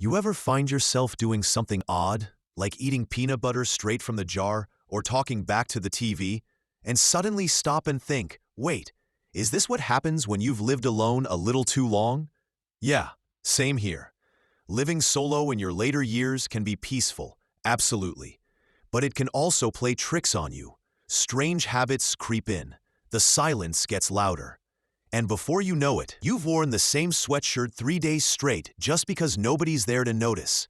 You ever find yourself doing something odd, like eating peanut butter straight from the jar or talking back to the TV, and suddenly stop and think, wait, is this what happens when you've lived alone a little too long? Yeah, same here. Living solo in your later years can be peaceful, absolutely. But it can also play tricks on you. Strange habits creep in. The silence gets louder. And before you know it, you've worn the same sweatshirt 3 days straight just because nobody's there to notice.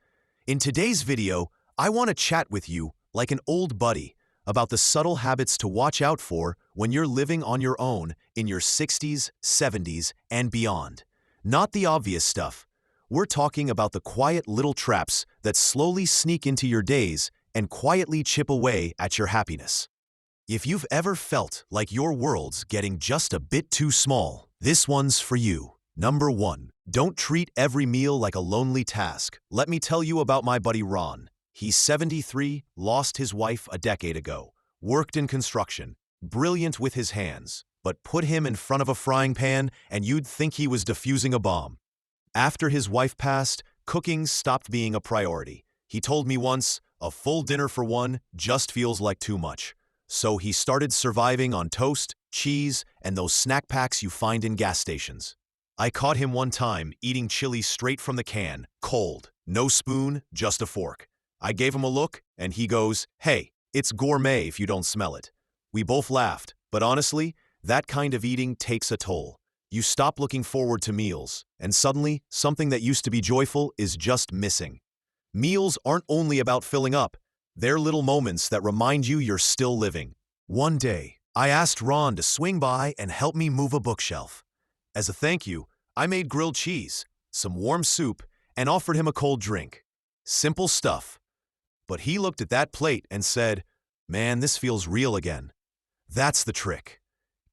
In today's video, I want to chat with you, like an old buddy, about the subtle habits to watch out for when you're living on your own in your 60s, 70s, and beyond. Not the obvious stuff. We're talking about the quiet little traps that slowly sneak into your days and quietly chip away at your happiness. If you've ever felt like your world's getting just a bit too small, this one's for you. Number 1. Don't treat every meal like a lonely task. Let me tell you about my buddy Ron. He's 73, lost his wife a decade ago, worked in construction, brilliant with his hands, but put him in front of a frying pan and you'd think he was defusing a bomb. After his wife passed, cooking stopped being a priority. He told me once, a full dinner for one just feels like too much. So he started surviving on toast, cheese, and those snack packs you find in gas stations. I caught him one time eating chili straight from the can, cold, no spoon, just a fork. I gave him a look, and he goes, "Hey, it's gourmet if you don't smell it." We both laughed, but honestly, that kind of eating takes a toll. You stop looking forward to meals, and suddenly, something that used to be joyful is just missing. Meals aren't only about filling up. They're little moments that remind you you're still living. One day, I asked Ron to swing by and help me move a bookshelf. As a thank you, I made grilled cheese, some warm soup, and offered him a cold drink. Simple stuff. But he looked at that plate and said, "Man, this feels real again." That's the trick.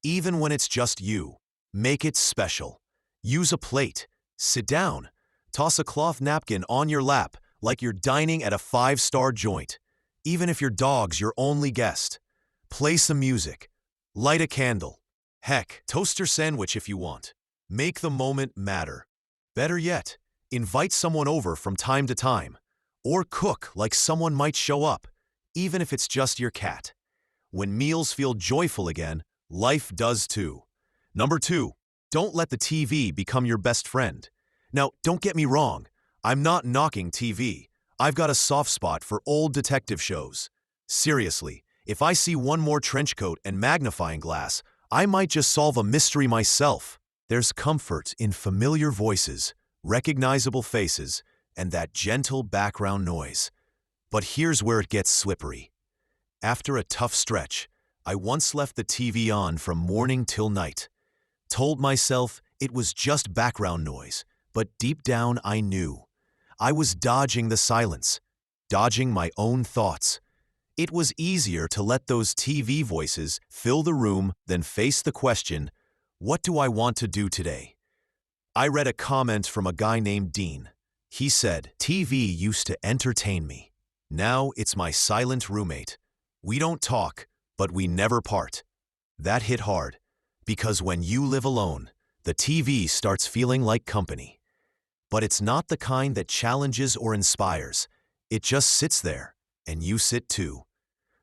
Even when it's just you, make it special. Use a plate. Sit down. Toss a cloth napkin on your lap like you're dining at a 5-star joint. Even if your dog's your only guest. Play some music. Light a candle. Heck, toast your sandwich if you want. Make the moment matter. Better yet, invite someone over from time to time. Or cook like someone might show up, even if it's just your cat. When meals feel joyful again, life does too. Number 2, don't let the TV become your best friend. Now, don't get me wrong. I'm not knocking TV. I've got a soft spot for old detective shows. Seriously, if I see one more trench coat and magnifying glass, I might just solve a mystery myself. There's comfort in familiar voices, recognizable faces, and that gentle background noise. But here's where it gets slippery. After a tough stretch, I once left the TV on from morning till night. Told myself it was just background noise, but deep down I knew. I was dodging the silence, dodging my own thoughts. It was easier to let those TV voices fill the room than face the question, what do I want to do today? I read a comment from a guy named Dean. He said, TV used to entertain me. Now it's my silent roommate. We don't talk, but we never part. That hit hard, because when you live alone, the TV starts feeling like company. But it's not the kind that challenges or inspires. It just sits there, and you sit too.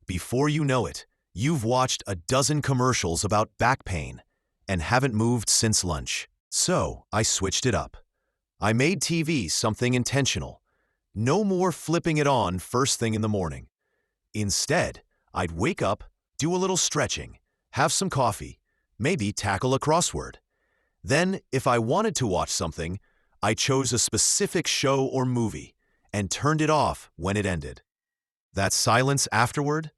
Before you know it, you've watched a dozen commercials about back pain and haven't moved since lunch. So I switched it up. I made TV something intentional. No more flipping it on first thing in the morning. Instead, I'd wake up, do a little stretching, have some coffee, maybe tackle a crossword. Then, if I wanted to watch something, I chose a specific show or movie and turned it off when it ended. That silence afterward?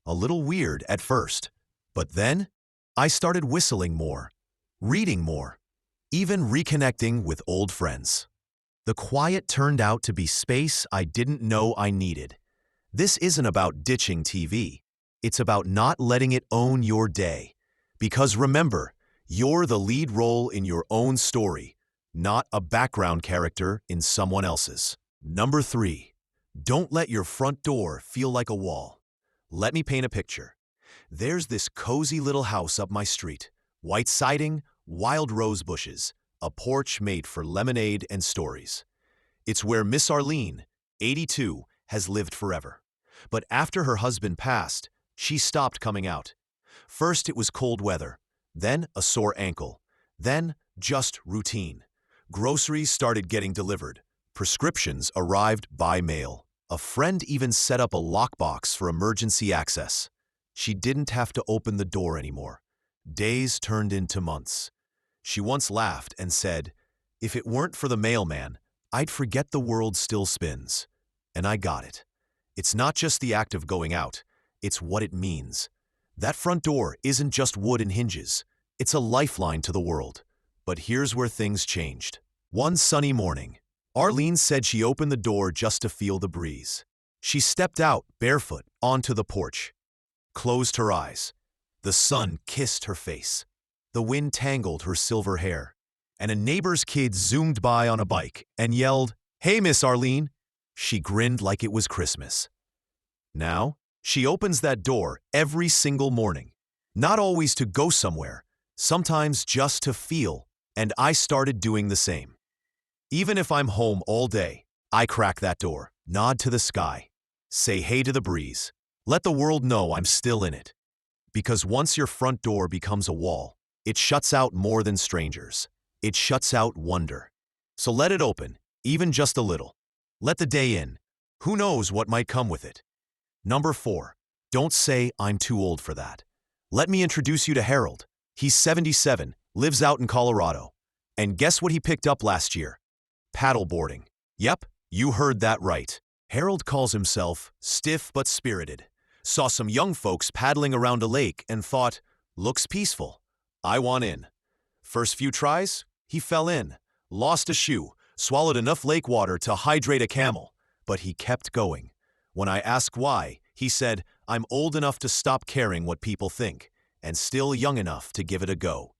A little weird at first, but then I started whistling more, reading more, even reconnecting with old friends. The quiet turned out to be space I didn't know I needed. This isn't about ditching TV. It's about not letting it own your day. Because remember, you're the lead role in your own story, not a background character in someone else's. Number 3, don't let your front door feel like a wall. Let me paint a picture. There's this cozy little house up my street. White siding, wild rose bushes, a porch made for lemonade and stories. It's where Miss Arlene, 82, has lived forever. But after her husband passed, she stopped coming out. First it was cold weather, then a sore ankle, then just routine. Groceries started getting delivered. Prescriptions arrived by mail. A friend even set up a lockbox for emergency access. She didn't have to open the door anymore. Days turned into months. She once laughed and said, "If it weren't for the mailman, I'd forget the world still spins." And I got it. It's not just the act of going out, it's what it means. That front door isn't just wood and hinges. It's a lifeline to the world. But here's where things changed. One sunny morning, Arlene said she opened the door just to feel the breeze. She stepped out barefoot onto the porch, closed her eyes. The sun kissed her face. The wind tangled her silver hair. And a neighbor's kid zoomed by on a bike and yelled, "Hey, Miss Arlene." She grinned like it was Christmas. Now, she opens that door every single morning. Not always to go somewhere, sometimes just to feel, and I started doing the same. Even if I'm home all day, I crack that door, nod to the sky, say hey to the breeze, let the world know I'm still in it. Because once your front door becomes a wall, it shuts out more than strangers. It shuts out wonder. So let it open, even just a little. Let the day in. Who knows what might come with it? Number 4. Don't say I'm too old for that. Let me introduce you to Harold. He's 77, lives out in Colorado. And guess what he picked up last year? Paddleboarding. Yep, you heard that right. Harold calls himself stiff but spirited. Saw some young folks paddling around a lake and thought, looks peaceful. I want in. First few tries, he fell in, lost a shoe, swallowed enough lake water to hydrate a camel, but he kept going. When I asked why, he said, I'm old enough to stop caring what people think, and still young enough to give it a go.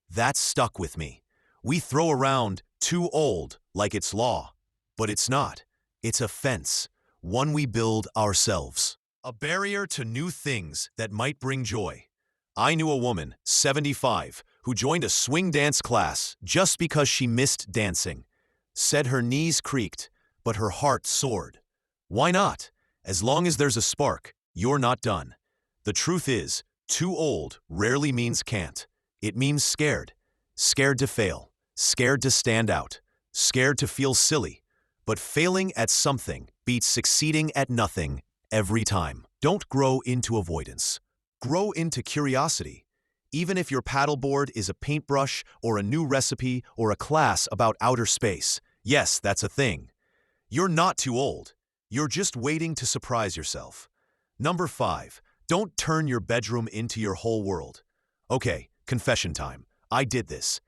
That stuck with me. We throw around too old like it's law, but it's not. It's a fence, one we build ourselves. A barrier to new things that might bring joy. I knew a woman, 75, who joined a swing dance class just because she missed dancing. Said her knees creaked, but her heart soared. Why not? As long as there's a spark, you're not done. The truth is, too old rarely means can't. It means scared. Scared to fail. Scared to stand out. Scared to feel silly. But failing at something beats succeeding at nothing every time. Don't grow into avoidance. Grow into curiosity. Even if your paddleboard is a paintbrush or a new recipe or a class about outer space, yes, that's a thing. You're not too old. You're just waiting to surprise yourself. Number 5, don't turn your bedroom into your whole world. Okay, confession time. I did this.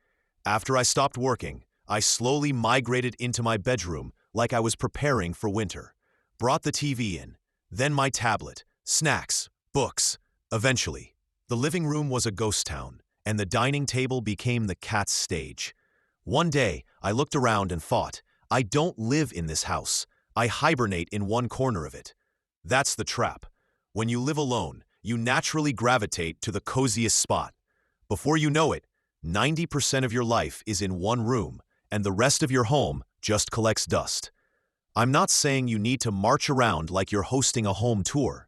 After I stopped working, I slowly migrated into my bedroom like I was preparing for winter. Brought the TV in, then my tablet, snacks, books. Eventually, the living room was a ghost town, and the dining table became the cat's stage. One day, I looked around and thought, I don't live in this house. I hibernate in one corner of it. That's the trap. When you live alone, you naturally gravitate to the coziest spot. Before you know it, 90% of your life is in one room, and the rest of your home just collects dust. I'm not saying you need to march around like you're hosting a home tour,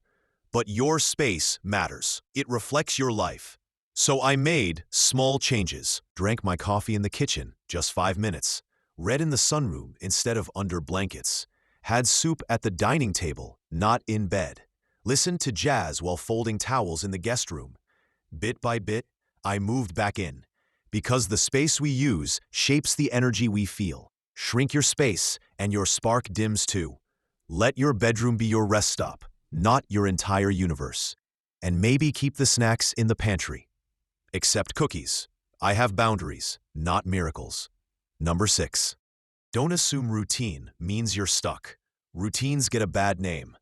but your space matters. It reflects your life. So I made small changes. Drank my coffee in the kitchen, just 5 minutes. Read in the sunroom instead of under blankets. Had soup at the dining table, not in bed. Listened to jazz while folding towels in the guest room. Bit by bit, I moved back in. Because the space we use shapes the energy we feel. Shrink your space, and your spark dims too. Let your bedroom be your rest stop, not your entire universe. And maybe keep the snacks in the pantry. Except cookies. I have boundaries, not miracles. Number 6. Don't assume routine means you're stuck. Routines get a bad name.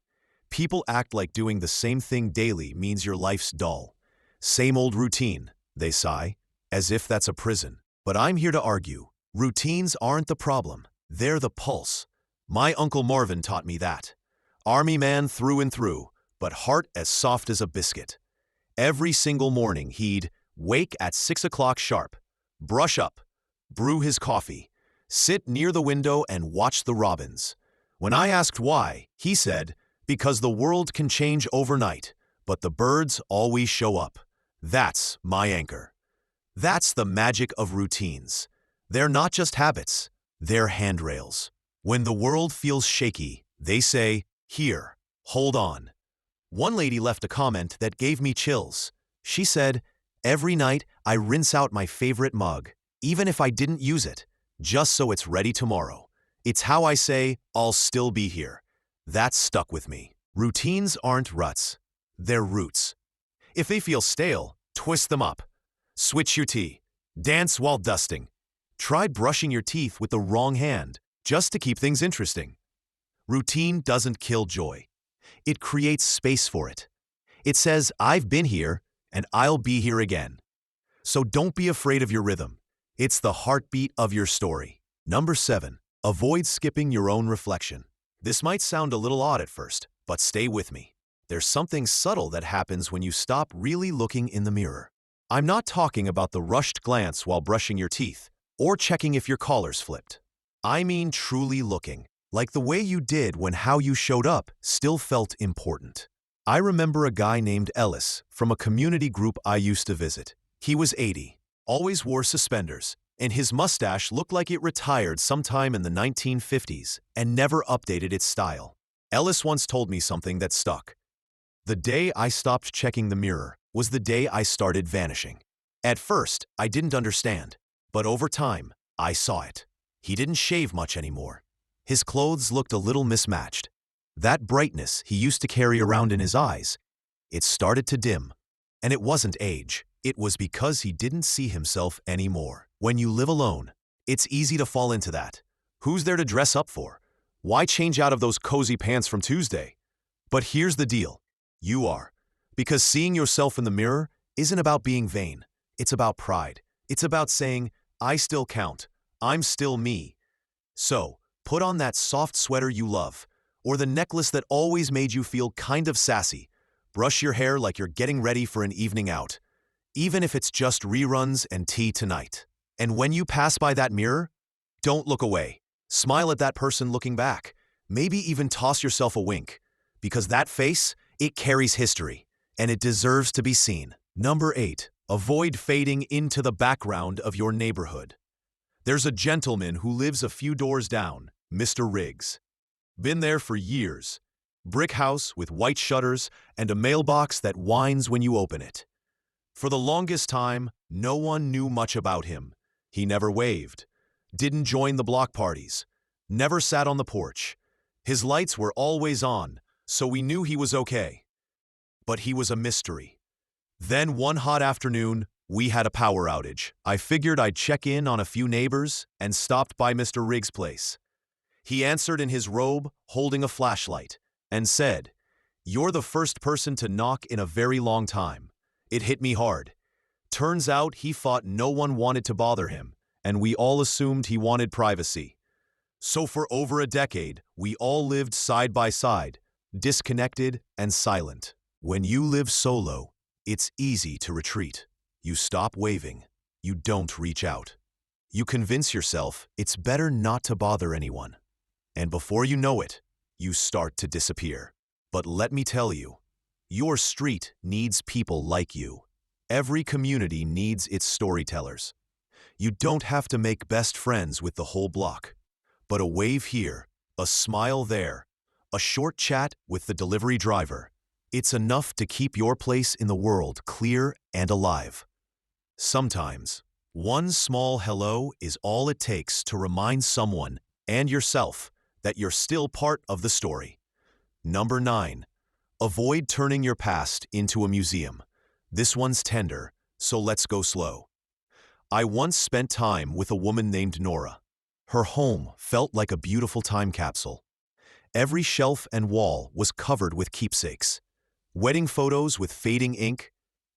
People act like doing the same thing daily means your life's dull. Same old routine, they sigh, as if that's a prison. But I'm here to argue, routines aren't the problem, they're the pulse. My Uncle Marvin taught me that. Army man through and through, but heart as soft as a biscuit. Every single morning he'd wake at 6 o'clock sharp, brush up, brew his coffee, Sit near the window and watch the robins. When I asked why, he said, because the world can change overnight, but the birds always show up. That's my anchor. That's the magic of routines. They're not just habits, they're handrails. When the world feels shaky, they say, "Here, hold on." One lady left a comment that gave me chills. She said, "Every night I rinse out my favorite mug, even if I didn't use it, just so it's ready tomorrow. It's how I say, I'll still be here." That stuck with me. Routines aren't ruts, they're roots. If they feel stale, twist them up. Switch your tea. Dance while dusting. Try brushing your teeth with the wrong hand, just to keep things interesting. Routine doesn't kill joy. It creates space for it. It says, I've been here, and I'll be here again. So don't be afraid of your rhythm. It's the heartbeat of your story. Number 7. Avoid skipping your own reflection. This might sound a little odd at first, but stay with me. There's something subtle that happens when you stop really looking in the mirror. I'm not talking about the rushed glance while brushing your teeth, or checking if your collar's flipped. I mean truly looking, like the way you did when how you showed up still felt important. I remember a guy named Ellis from a community group I used to visit. He was 80, always wore suspenders, and his mustache looked like it retired sometime in the 1950s and never updated its style. Ellis once told me something that stuck. The day I stopped checking the mirror was the day I started vanishing. At first, I didn't understand, but over time, I saw it. He didn't shave much anymore. His clothes looked a little mismatched. That brightness he used to carry around in his eyes, it started to dim. And it wasn't age. It was because he didn't see himself anymore. When you live alone, it's easy to fall into that. Who's there to dress up for? Why change out of those cozy pants from Tuesday? But here's the deal. You are. Because seeing yourself in the mirror isn't about being vain. It's about pride. It's about saying, I still count. I'm still me. So, put on that soft sweater you love, or the necklace that always made you feel kind of sassy. Brush your hair like you're getting ready for an evening out, even if it's just reruns and tea tonight. And when you pass by that mirror, don't look away. Smile at that person looking back. Maybe even toss yourself a wink. Because that face, it carries history, and it deserves to be seen. Number 8. Avoid fading into the background of your neighborhood. There's a gentleman who lives a few doors down, Mr. Riggs. Been there for years. Brick house with white shutters and a mailbox that whines when you open it. For the longest time, no one knew much about him. He never waved, didn't join the block parties, never sat on the porch. His lights were always on, so we knew he was okay. But he was a mystery. Then one hot afternoon, we had a power outage. I figured I'd check in on a few neighbors and stopped by Mr. Riggs' place. He answered in his robe, holding a flashlight, and said, "You're the first person to knock in a very long time." It hit me hard. Turns out he thought no one wanted to bother him, and we all assumed he wanted privacy. So for over a decade, we all lived side by side, disconnected and silent. When you live solo, it's easy to retreat. You stop waving. You don't reach out. You convince yourself it's better not to bother anyone. And before you know it, you start to disappear. But let me tell you, your street needs people like you. Every community needs its storytellers. You don't have to make best friends with the whole block. But a wave here, a smile there, a short chat with the delivery driver, it's enough to keep your place in the world clear and alive. Sometimes, one small hello is all it takes to remind someone and yourself that you're still part of the story. Number 9. Avoid turning your past into a museum. This one's tender, so let's go slow. I once spent time with a woman named Nora. Her home felt like a beautiful time capsule. Every shelf and wall was covered with keepsakes. Wedding photos with fading ink,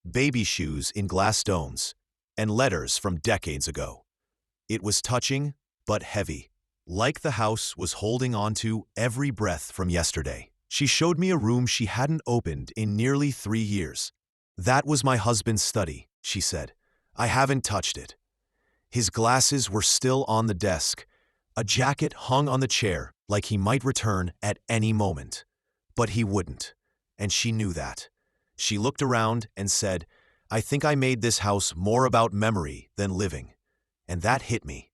baby shoes in glass domes, and letters from decades ago. It was touching, but heavy. Like the house was holding on to every breath from yesterday. She showed me a room she hadn't opened in nearly 3 years. "That was my husband's study," she said. "I haven't touched it." His glasses were still on the desk, A jacket hung on the chair like he might return at any moment. But he wouldn't, and she knew that. She looked around and said, "I think I made this house more about memory than living." And that hit me.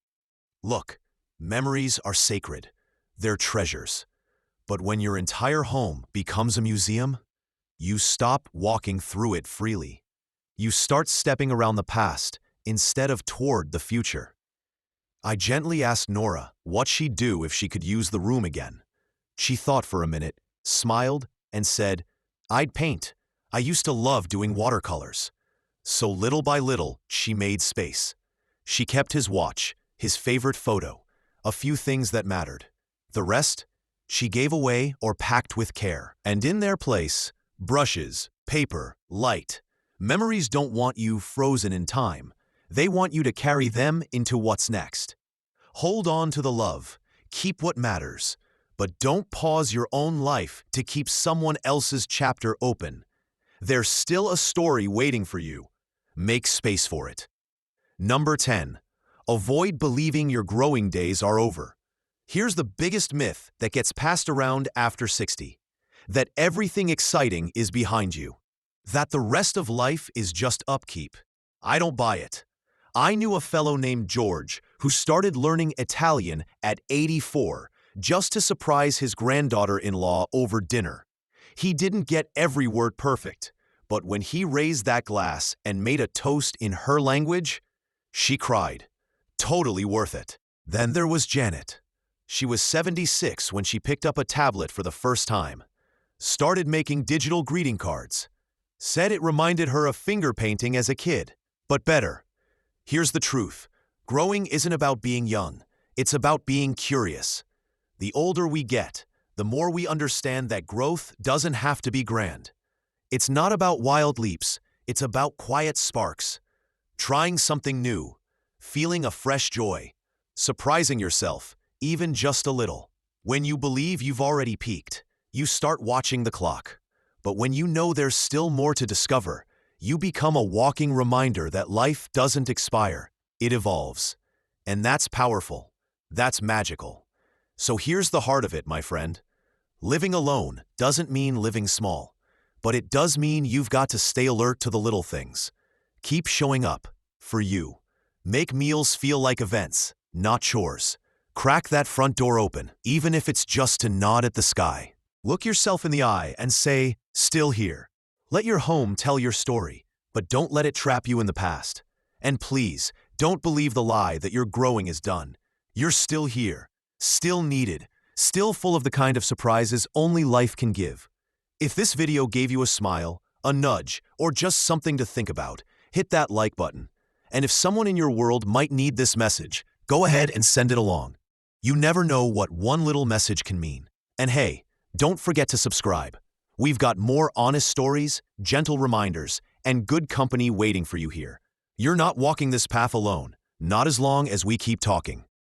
Look, memories are sacred. They're treasures. But when your entire home becomes a museum, you stop walking through it freely. You start stepping around the past instead of toward the future. I gently asked Nora what she'd do if she could use the room again. She thought for a minute, smiled, and said, "I'd paint. I used to love doing watercolors." So little by little, she made space. She kept his watch, his favorite photo, a few things that mattered. The rest, she gave away or packed with care. And in their place, brushes, paper, light. Memories don't want you frozen in time. They want you to carry them into what's next. Hold on to the love, keep what matters, but don't pause your own life to keep someone else's chapter open. There's still a story waiting for you. Make space for it. Number 10. Avoid believing your growing days are over. Here's the biggest myth that gets passed around after 60. That everything exciting is behind you. That the rest of life is just upkeep. I don't buy it. I knew a fellow named George who started learning Italian at 84 just to surprise his granddaughter-in-law over dinner. He didn't get every word perfect, but when he raised that glass and made a toast in her language, she cried. Totally worth it. Then there was Janet. She was 76 when she picked up a tablet for the first time. Started making digital greeting cards. Said it reminded her of finger painting as a kid, but better. Here's the truth. Growing isn't about being young. It's about being curious. The older we get, the more we understand that growth doesn't have to be grand. It's not about wild leaps. It's about quiet sparks. Trying something new, feeling a fresh joy, surprising yourself, even just a little. When you believe you've already peaked, you start watching the clock. But when you know there's still more to discover, you become a walking reminder that life doesn't expire, it evolves. And that's powerful. That's magical. So here's the heart of it, my friend. Living alone doesn't mean living small, but it does mean you've got to stay alert to the little things. Keep showing up for you. Make meals feel like events, not chores. Crack that front door open, even if it's just to nod at the sky. Look yourself in the eye and say, "Still here." Let your home tell your story, but don't let it trap you in the past. And please, don't believe the lie that your growing is done. You're still here, still needed, still full of the kind of surprises only life can give. If this video gave you a smile, a nudge, or just something to think about, hit that like button. And if someone in your world might need this message, go ahead and send it along. You never know what one little message can mean. And hey, don't forget to subscribe. We've got more honest stories, gentle reminders, and good company waiting for you here. You're not walking this path alone, not as long as we keep talking.